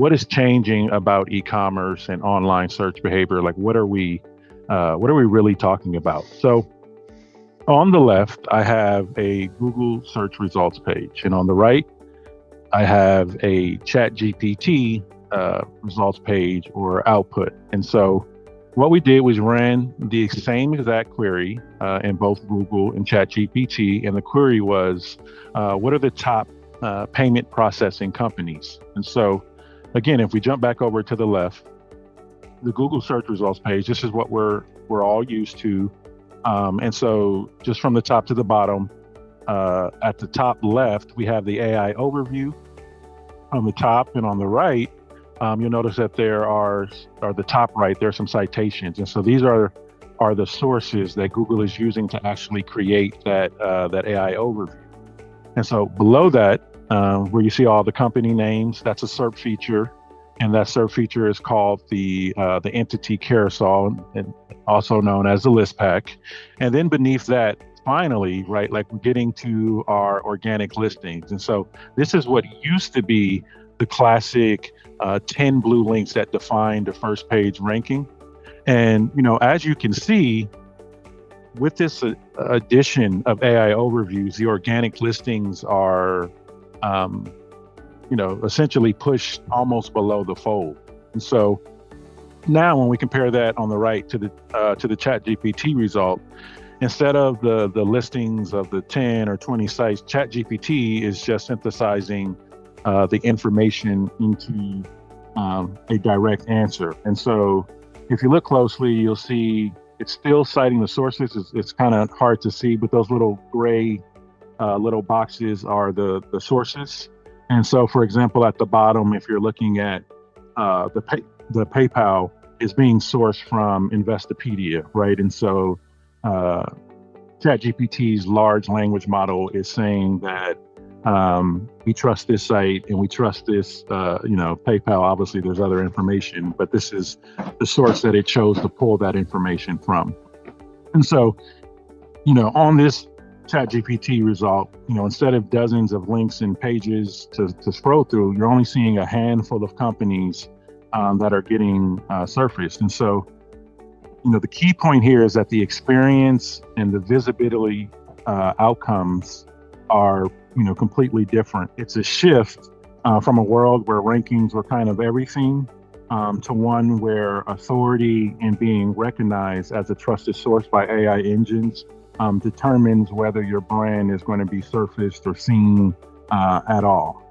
what is changing about e-commerce and online search behavior? Like, what are we really talking about? So on the left, I have a Google search results page, and on the right, I have a ChatGPT results page or output. And so what we did was ran the same exact query in both Google and ChatGPT, and the query was, what are the top payment processing companies? And so, again, if we jump back over to the left, the Google search results page, this is what we're all used to. And so just from the top to the bottom, at the top left, we have the AI overview. On the top and on the right, you'll notice that there are the top right, there are some citations. And so these are the sources that Google is using to actually create that AI overview. And so below that, where you see all the company names, that's a SERP feature. And that SERP feature is called the entity carousel, and also known as the list pack. And then beneath that, finally, right, like we're getting to our organic listings. And so this is what used to be the classic 10 blue links that define the first page ranking. And, as you can see, with this addition of AI overviews, the organic listings are, essentially pushed almost below the fold. And so now when we compare that on the right to the ChatGPT result, instead of the listings of the 10 or 20 sites, ChatGPT is just synthesizing the information into a direct answer. And so if you look closely, you'll see it's still citing the sources. It's kind of hard to see, but those little gray little boxes are the sources. And so, for example, at the bottom, if you're looking at the PayPal is being sourced from Investopedia, right? And so ChatGPT's large language model is saying that we trust this site and we trust this, PayPal. Obviously, there's other information, but this is the source that it chose to pull that information from. And so, on this ChatGPT result, instead of dozens of links and pages to scroll through, you're only seeing a handful of companies that are getting surfaced. And so, the key point here is that the experience and the visibility outcomes are, completely different. It's a shift from a world where rankings were kind of everything to one where authority and being recognized as a trusted source by AI engines determines whether your brand is going to be surfaced or seen at all.